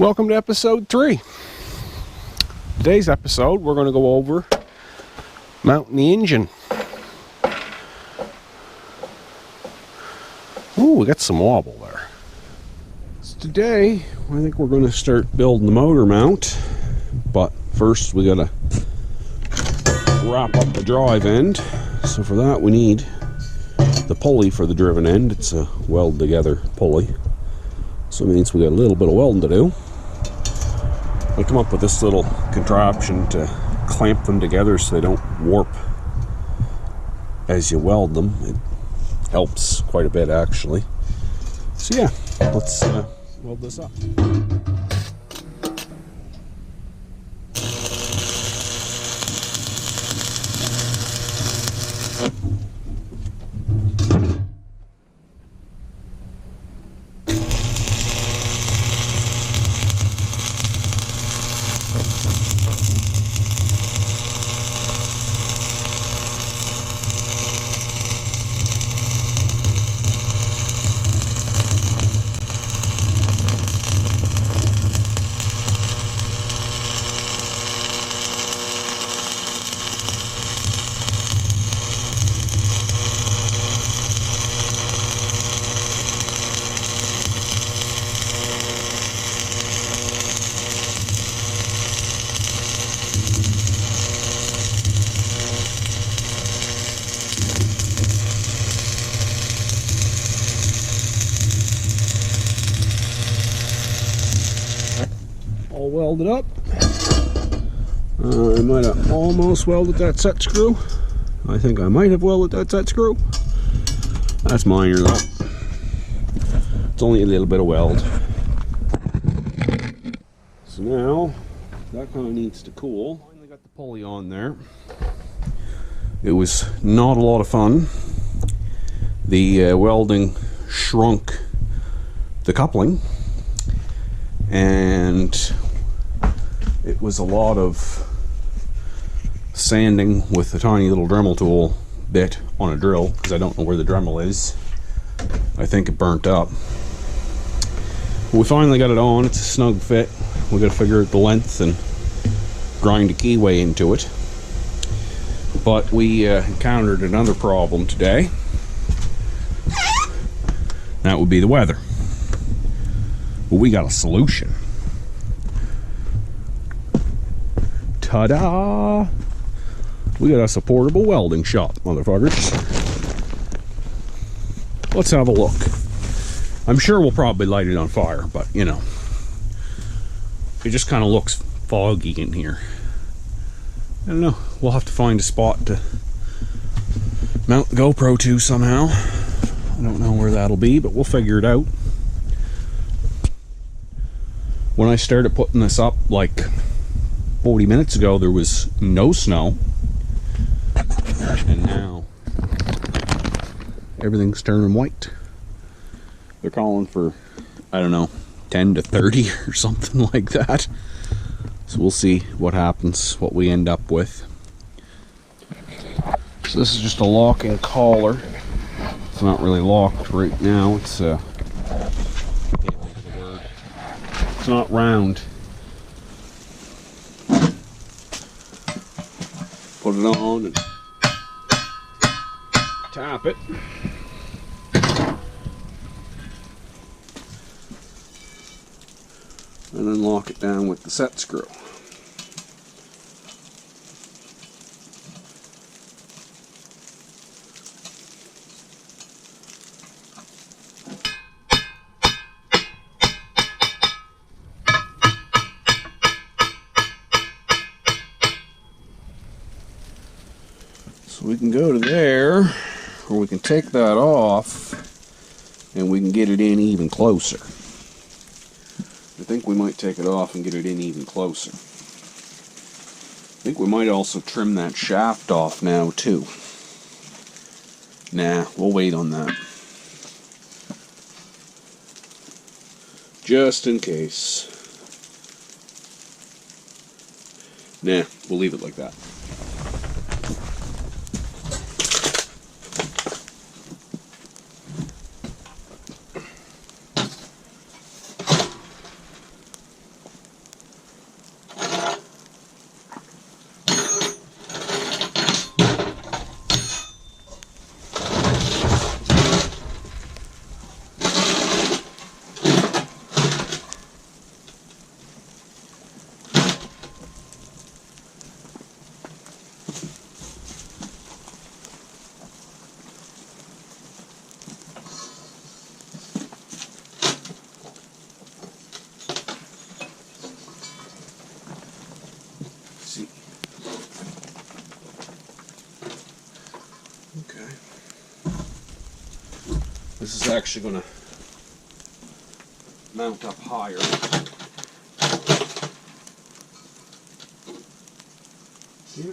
Welcome to episode 3. Today's episode, we're going to go over mounting the engine. Ooh, we got some wobble there. So today, I think we're going to start building the motor mount, but first we got to wrap up the drive end. So for that we need the pulley for the driven end. It's a weld together pulley, so it means we got a little bit of welding to do. I come up with this little contraption to clamp them together so they don't warp as you weld them. It helps quite a bit actually. So yeah, let's weld this up. All welded up. I might have almost welded that set screw. I think I might have welded that set screw. That's minor though. It's only a little bit of weld. So now that kind of needs to cool. Finally got the pulley on there. It was not a lot of fun. The welding shrunk the coupling, and it was a lot of sanding with a tiny little Dremel tool bit on a drill, because I don't know where the Dremel is. I think it burnt up. We finally got it on. It's a snug fit. We got to figure out the length and grind a keyway into it. But we encountered another problem today. That would be the weather. But we got a solution. Ta-da! We got us a portable welding shop, motherfuckers. Let's have a look. I'm sure we'll probably light it on fire, but you know, it just kind of looks foggy in here. I don't know. We'll have to find a spot to mount the GoPro to somehow. I don't know where that'll be, but we'll figure it out. When I started putting this up like 40 minutes ago, there was no snow, and now everything's turning white. They're calling for, I don't know, 10 to 30 or something like that. So we'll see what happens, what we end up with. So this is just a locking collar. It's not really locked right now. It's it's not round. Put it on and tap it. And then lock it down with the set screw. So we can go to there, or we can take that off and we can get it in even closer. I think we might take it off and get it in even closer. I think we might also trim that shaft off now too. Nah, we'll wait on that. Just in case. Nah, we'll leave it like that. This is actually going to mount up higher. See?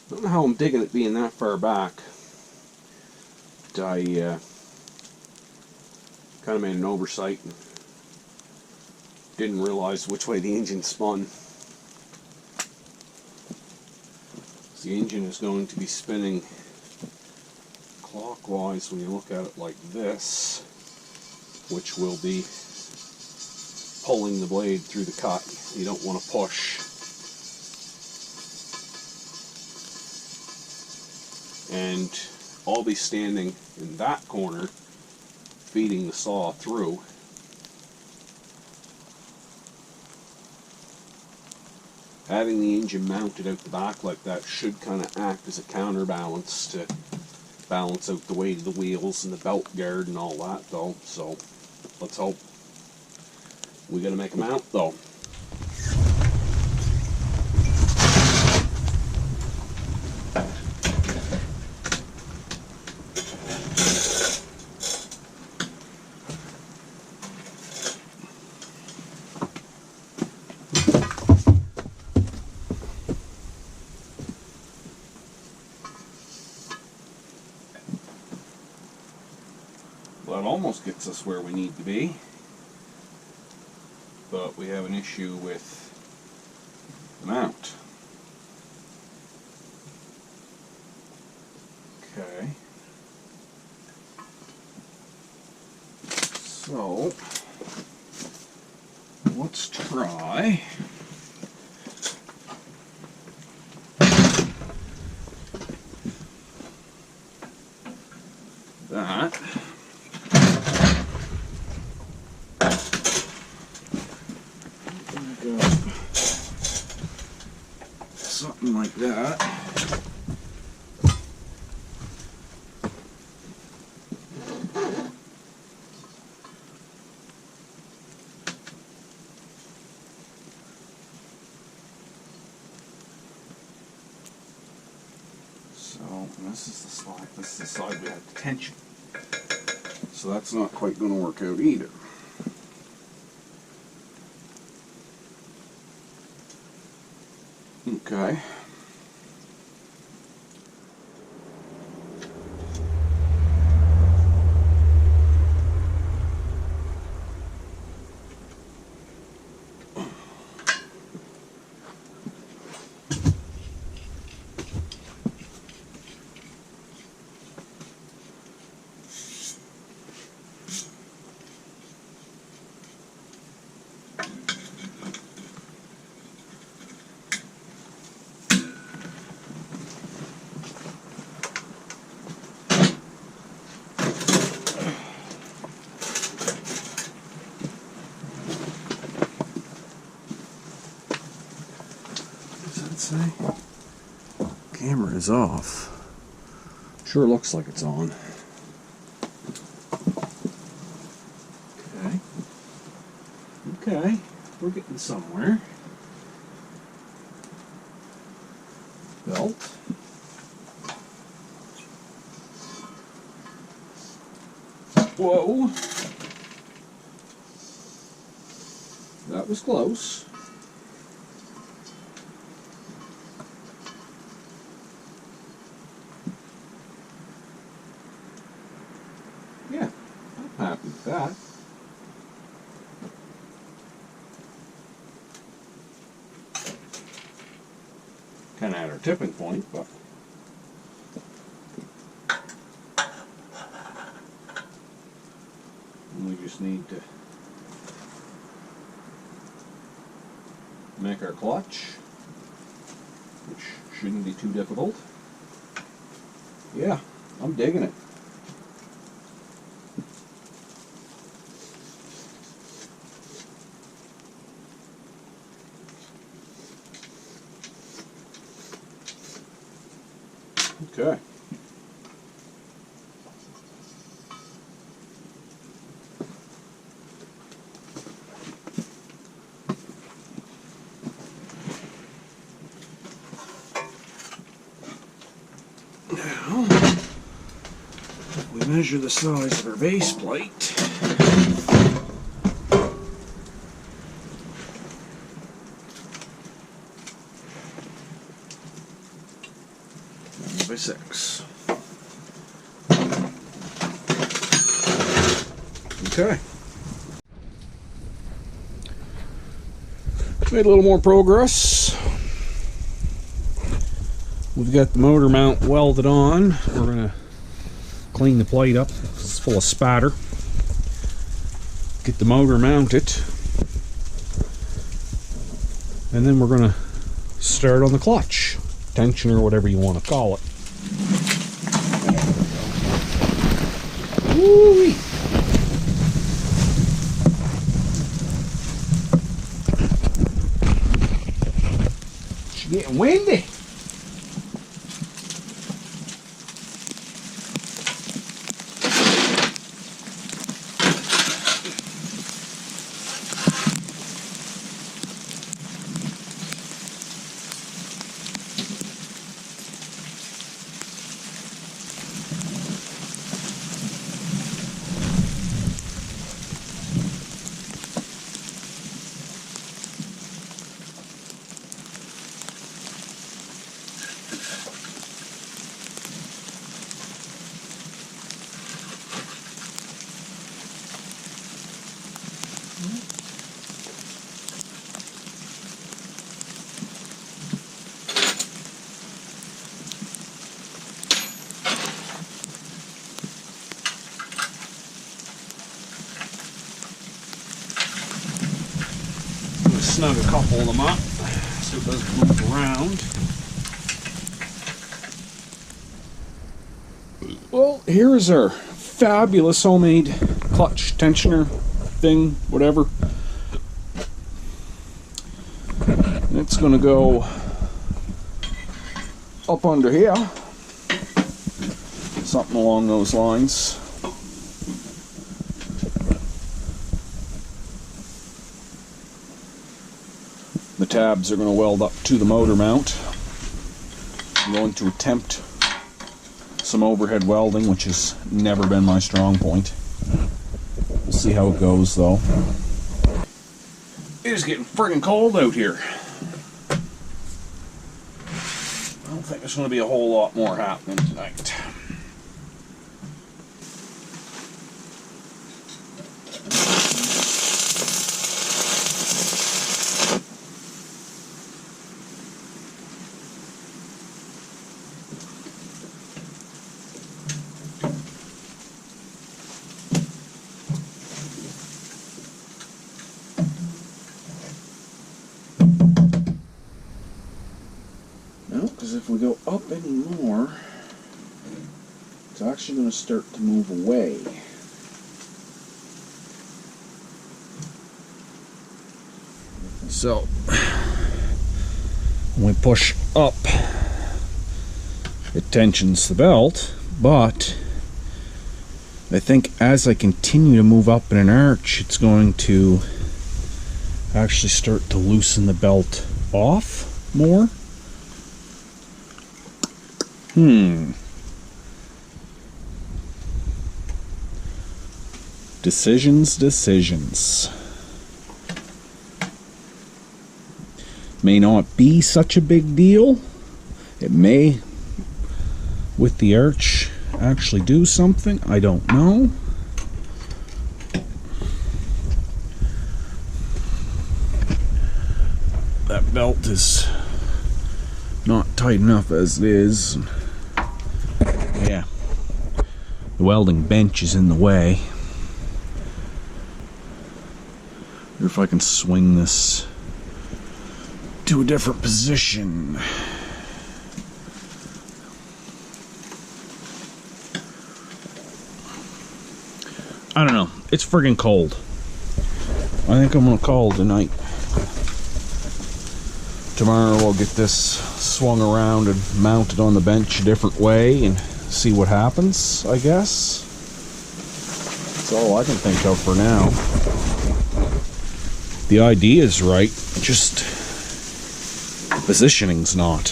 I don't know how I'm digging it being that far back. I kind of made an oversight and didn't realize which way the engine spun. The engine is going to be spinning clockwise when you look at it like this, which will be pulling the blade through the cut. You don't want to push. And I'll be standing in that corner feeding the saw through. Having the engine mounted out the back like that should kind of act as a counterbalance to balance out the weight of the wheels and the belt guard and all that though. So let's hope. We gotta make a mount though. Well, that almost gets us where we need to be, but we have an issue with the mount. Okay. So, let's try that. Something like that. So this is the slide. This is the side we have tension. So that's not quite going to work out either. Okay. Say? Camera is off. Sure looks like it's on. Okay. Okay. We're getting somewhere. Belt. Whoa. That was close. Yeah, I'm happy with that. Kind of at our tipping point, but we just need to make our clutch, which shouldn't be too difficult. Yeah, I'm digging it. Okay. Now, we measure the size of our base plate. 9x6. Okay. Made a little more progress. We've got the motor mount welded on. We're going to clean the plate up. It's full of spatter. Get the motor mounted. And then we're going to start on the clutch. Tensioner, or whatever you want to call it. Woo-wee. It's getting windy. Snug a couple of them up so it doesn't move around. Well, here is our fabulous homemade clutch tensioner thing, whatever. And it's going to go up under here, something along those lines. The tabs are going to weld up to the motor mount. I'm going to attempt some overhead welding, which has never been my strong point. We'll see how it goes, though. It is getting friggin' cold out here. I don't think there's going to be a whole lot more happening tonight. Because if we go up any more, it's actually going to start to move away. So, when we push up, it tensions the belt, but I think as I continue to move up in an arch, it's going to actually start to loosen the belt off more. Decisions. May not be such a big deal. It may, with the arch, actually do something. I don't know. That belt is not tight enough as it is. Yeah, the welding bench is in the way. Or if I can swing this to a different position. I don't know. It's friggin' cold. I think I'm gonna call it tonight. Tomorrow I'll get this swung around and mounted on the bench a different way and see what happens, I guess. That's all I can think of for now. The idea is right, just the positioning's not.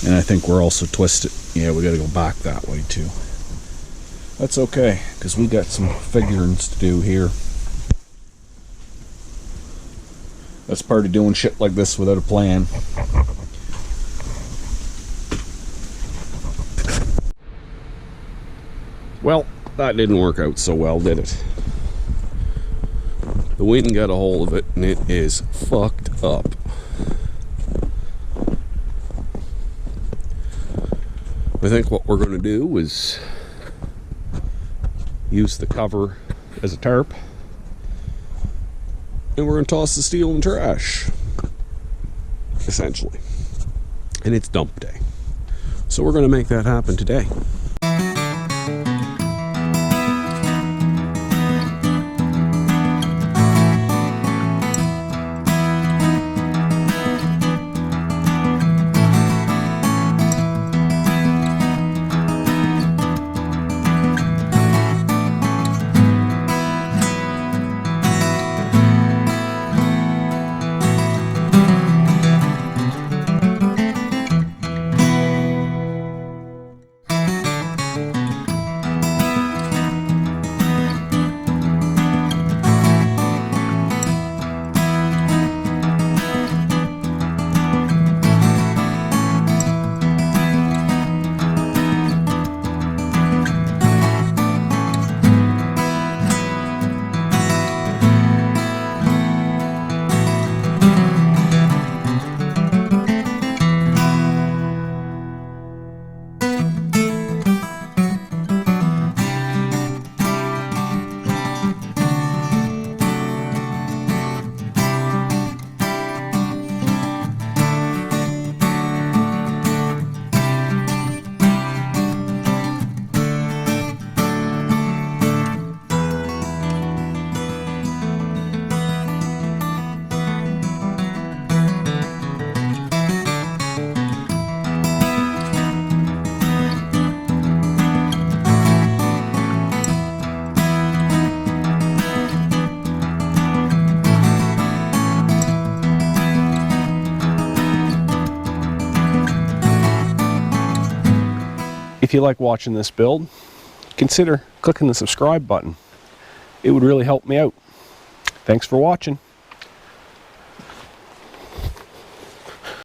And I think we're also twisted. Yeah, we got to go back that way too. That's okay, because we got some figurings to do here. That's part of doing shit like this without a plan. Well, that didn't work out so well, did it? The wind got a hold of it, and it is fucked up. I think what we're going to do is use the cover as a tarp, and we're going to toss the steel in the trash, essentially. And it's dump day. So we're going to make that happen today. If you like watching this build, consider clicking the subscribe button. It would really help me out. Thanks for watching.